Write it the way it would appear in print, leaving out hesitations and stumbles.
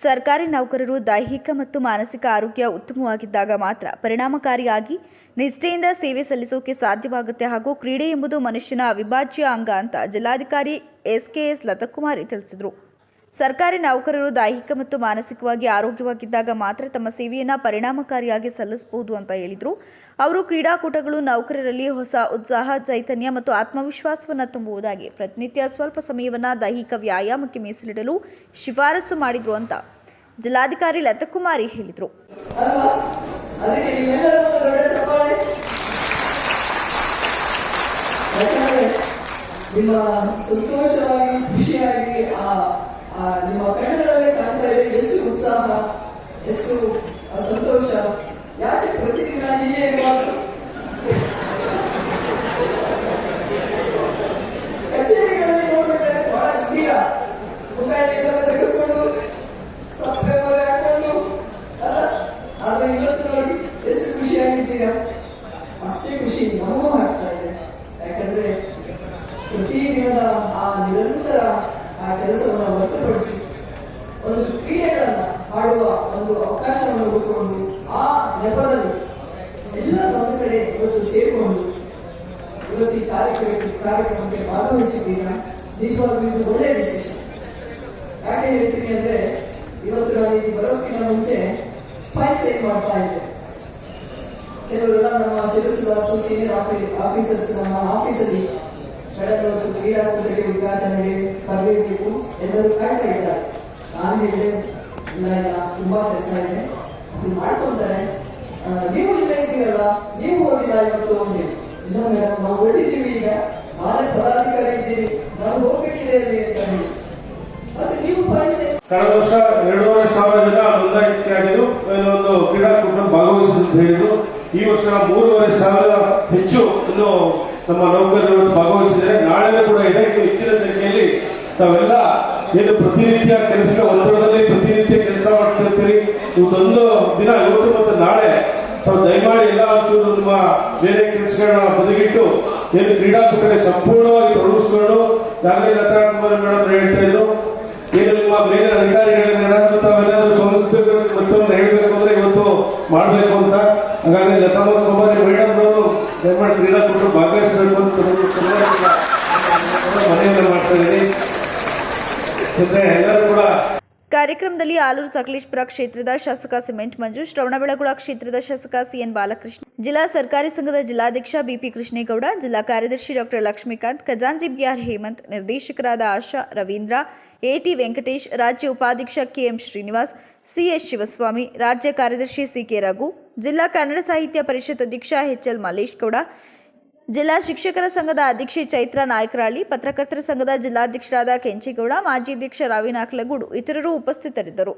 ಸರ್ಕಾರಿ ನೌಕರರು ದೈಹಿಕ ಮತ್ತು ಮಾನಸಿಕ ಆರೋಗ್ಯ ಉತ್ತಮವಾಗಿದ್ದಾಗ ಮಾತ್ರ ಪರಿಣಾಮಕಾರಿಯಾಗಿ ನಿಷ್ಠೆಯಿಂದ ಸೇವೆ ಸಲ್ಲಿಸೋಕೆ ಸಾಧ್ಯವಾಗುತ್ತೆ ಹಾಗೂ ಕ್ರೀಡೆ ಎಂಬುದು ಮನುಷ್ಯನ ಅವಿಭಾಜ್ಯ ಅಂಗ ಅಂತ ಜಿಲ್ಲಾಧಿಕಾರಿ ಎಸ್.ಕೆ.ಎಸ್. ಲತಕುಮಾರಿ ತಿಳಿಸಿದರು. ಸರ್ಕಾರಿ ನೌಕರರು ದೈಹಿಕ ಮತ್ತು ಮಾನಸಿಕವಾಗಿ ಆರೋಗ್ಯವಾಗಿದ್ದಾಗ ಮಾತ್ರ ತಮ್ಮ ಸೇವೆಯನ್ನು ಪರಿಣಾಮಕಾರಿಯಾಗಿ ಸಲ್ಲಿಸಬಹುದು ಅಂತ ಹೇಳಿದರು. ಅವರು ಕ್ರೀಡಾಕೂಟಗಳು ನೌಕರರಲ್ಲಿ ಹೊಸ ಉತ್ಸಾಹ, ಚೈತನ್ಯ ಮತ್ತು ಆತ್ಮವಿಶ್ವಾಸವನ್ನು ತುಂಬುವುದಾಗಿ ಪ್ರತಿನಿತ್ಯ ಸ್ವಲ್ಪ ಸಮಯವನ್ನು ದೈಹಿಕ ವ್ಯಾಯಾಮಕ್ಕೆ ಮೀಸಲಿಡಲು ಶಿಫಾರಸು ಮಾಡಿದರು ಅಂತ ಜಿಲ್ಲಾಧಿಕಾರಿ ಲತಕುಮಾರಿ ಹೇಳಿದರು. ನಿಮ್ಮ ಸಂತೋಷವಾಗಿ ಖುಷಿಯಾಗಿ ನಿಮ್ಮ ಕಣ್ಣುಗಳಲ್ಲೇ ಕಾಣ್ತಾ ಇದೆ ಎಷ್ಟು ಉತ್ಸಾಹ, ಎಷ್ಟು ಸಂತೋಷ. ಯಾಕೆ ಪ್ರತಿದಿನ ನೀವೇ ಕಚೇರಿಗಳಲ್ಲಿ ನೋಡ್ಬೇಕಾದ್ರೆ ಬಹಳ ಗಂಭೀರ ಮುಖಾಯಿಲ್ಲ ತೆಗೆಸ್ಕೊಂಡು ಸಪ್ಪೆ ಮರೆ ಹಾಕೊಂಡು ಅಲ್ಲ, ಆದ್ರೆ ಇವತ್ತು ನೋಡಿ ಎಷ್ಟು ಖುಷಿಯಾಗಿದ್ದೀರಾ. ಅಷ್ಟೇ ಖುಷಿ ನಮಗೂ ಆಗ್ತಾ ಇದೆ. ಯಾಕಂದ್ರೆ ಪ್ರತಿದಿನದ ಆ ನಿರಂತರ ಆ ಕೆಲಸವನ್ನು ಹೊರತುಪಡಿಸಿ ಒಂದು ಕ್ರೀಡೆಗಳನ್ನ ಆಡುವ ಒಂದು ಅವಕಾಶವನ್ನು ಹುಡುಕೊಂಡು ಆ ನೆಪದಲ್ಲಿ ಎಲ್ಲರೂ ಒಂದು ಕಡೆ ಇವತ್ತು ಸೇರಿಕೊಂಡು ಇವತ್ತು ಈ ಕಾರ್ಯಕ್ರಮಕ್ಕೆ ಭಾಗವಹಿಸಿದ್ದೀರಾ. ನಿಜವಾಗ್ಲೂ ಇದು ಒಳ್ಳೆ ಡಿಸಿಷನ್. ಯಾಕೆ ಹೇಳ್ತೀನಿ ಅಂದ್ರೆ ಇವತ್ತು ನಾನು ಇಲ್ಲಿ ಬರೋಕ್ಕಿಂತ ಮುಂಚೆ ಫೈಲ್ಸ್ ಏನ್ ಮಾಡ್ತಾ ಇದ್ದೆ. ಕೆಲವರೆಲ್ಲ ನಮ್ಮ ಶಿರಸ್ಸು ಸೀನಿಯರ್ ಆಫೀಸರ್ಸ್ ನಮ್ಮ ಆಫೀಸಲ್ಲಿ ಮೇಡಮ್ ಇವತ್ತು ಕ್ರೀಡಾಕೂಟಕ್ಕೆ ಉದ್ಘಾಟನೆಗೆ ಬರಲೇಬೇಕು, ಎಲ್ಲರೂ ಕಾಯ್ತಾ ಇದ್ದಾರೆ. ನಾನು ಹೇಳಿದೆ ಇಲ್ಲ ಇಲ್ಲ, ತುಂಬಾ ಕೆಲಸ ಇದೆ, ಮಾಡ್ಕೊಂತಾರೆ, ನೀವು ಇಲ್ಲ ಇದ್ದೀರಲ್ಲ, ನೀವು ಹೋಗಿಲ್ಲ ಇವತ್ತು ಅಂದೇಳಿ. ಇಲ್ಲ ಮೇಡಮ್, ನಾವು ಹೊರಟಿದ್ದೀವಿ, ಈಗ ನಾನೇ ಪದಾಧಿಕಾರಿ ಇದ್ದೀವಿ, ನಾವು ಹೋಗ್ಬೇಕಿದೆ ಅಲ್ಲಿ ಅಂತ ಹೇಳಿ. ಮತ್ತೆ ನೀವು ಪಾಲಿಸಿ ಕಳೆದ ವರ್ಷ 2,500 ಜನ ನೋಂದಾಯಿತಿಯಾಗಿದ್ರು, ಒಂದು ಕ್ರೀಡಾಕೂಟದಲ್ಲಿ ಭಾಗವಹಿಸಿದ್ರು ಹೇಳಿದ್ರು. ಈ ವರ್ಷ 3,500 ಹೆಚ್ಚು ಇನ್ನು ನಮ್ಮ ನೌಕರರು ಭಾಗವಹಿಸಿದ್ದಾರೆ. ನಾಳೆನೂ ಕೂಡ ಇದೆ. ಇನ್ನು ಹೆಚ್ಚಿನ ಸಂಖ್ಯೆಯಲ್ಲಿ ತಾವೆಲ್ಲ ಏನು ಪ್ರತಿನಿತ್ಯ ಕೆಲಸದ ಒತ್ತಡದಲ್ಲಿ ಪ್ರತಿನಿತ್ಯ ಕೆಲಸ ಮಾಡ್ತಿರ್ತೀರಿ. ಇವತ್ತೊಂದು ದಿನ ಇವತ್ತು ಮತ್ತು ನಾಳೆ ತಾವು ದಯಮಾಡಿ ಎಲ್ಲ ಒಂಚೂರು ನಿಮ್ಮ ಬೇರೆ ಕೆಲಸಗಳನ್ನ ಬದಿಗಿಟ್ಟು ಏನು ಕ್ರೀಡಾಕೂಟಕ್ಕೆ ಸಂಪೂರ್ಣವಾಗಿ ತೊಡಗಿಸ್ಕೊಂಡು ಯಾಕಂದ್ರೆ ಲತಾಕುಮಾರಿ ಮೇಡಮ್ ಹೇಳ್ತಾ ಇದ್ರು, ಏನು ನಿಮ್ಮ ಬೇರೆ ಅಧಿಕಾರಿಗಳೇನಾದ್ರೂ ತಾವೆಲ್ಲಾದ್ರೂ ಸೋಲಿಸಬೇಕು ಮತ್ತು ಹೇಳಬೇಕು ಅಂದ್ರೆ ಇವತ್ತು ಮಾಡಬೇಕು ಅಂತ. ಹಾಗಾಗಿ ಲತಾಕುಮಾರಿ ಮೇಡಮ್ ಅವರು ದಯಮಾಡಿ ಕ್ರೀಡಾಕೂಟ ಭಾಗವಹಿಸಬೇಕು ಅಂತ ಮನೆಯನ್ನು ಮಾಡ್ತಾ ಇದ್ದೀನಿ. ಎಲ್ಲರೂ ಕೂಡ ಕಾರ್ಯಕ್ರಮದಲ್ಲಿ ಆಲೂರು ಸಕಲೇಶಪುರ ಕ್ಷೇತ್ರದ ಶಾಸಕ ಸಿಮೆಂಟ್ ಮಂಜು, ಶ್ರವಣಬೆಳಗೊಳ ಕ್ಷೇತ್ರದ ಶಾಸಕ ಸಿಎನ್ ಬಾಲಕೃಷ್ಣ, ಜಿಲ್ಲಾ ಸರ್ಕಾರಿ ಸಂಘದ ಜಿಲ್ಲಾಧ್ಯಕ್ಷ ಬಿಪಿ ಕೃಷ್ಣೇಗೌಡ, ಜಿಲ್ಲಾ ಕಾರ್ಯದರ್ಶಿ ಡಾಕ್ಟರ್ ಲಕ್ಷ್ಮೀಕಾಂತ್, ಖಜಾಂಚಿ ಬಿಆರ್ ಹೇಮಂತ್, ನಿರ್ದೇಶಕರಾದ ಆಶಾ, ರವೀಂದ್ರ, ಎಟಿ ವೆಂಕಟೇಶ್, ರಾಜ್ಯ ಉಪಾಧ್ಯಕ್ಷ ಕೆಎಂ ಶ್ರೀನಿವಾಸ್, ಸಿಎಸ್ ಶಿವಸ್ವಾಮಿ, ರಾಜ್ಯ ಕಾರ್ಯದರ್ಶಿ ಸಿಕೆ ರಘು, ಜಿಲ್ಲಾ ಕನ್ನಡ ಸಾಹಿತ್ಯ ಪರಿಷತ್ ಅಧ್ಯಕ್ಷ ಎಚ್ಎಲ್ ಮಲ್ಲೇಶ್ ಗೌಡ, ಜಿಲ್ಲಾ ಶಿಕ್ಷಕರ ಸಂಘದ ಅಧ್ಯಕ್ಷೆ ಚೈತ್ರ ನಾಯಕರಹಳ್ಳಿ, ಪತ್ರಕರ್ತರ ಸಂಘದ ಜಿಲ್ಲಾಧ್ಯಕ್ಷರಾದ ಕೆಂಚೇಗೌಡ, ಮಾಜಿ ಅಧ್ಯಕ್ಷ ರವಿ ನಾಕ್ಲಗೂಡು ಇತರರು ಉಪಸ್ಥಿತರಿದ್ದರು.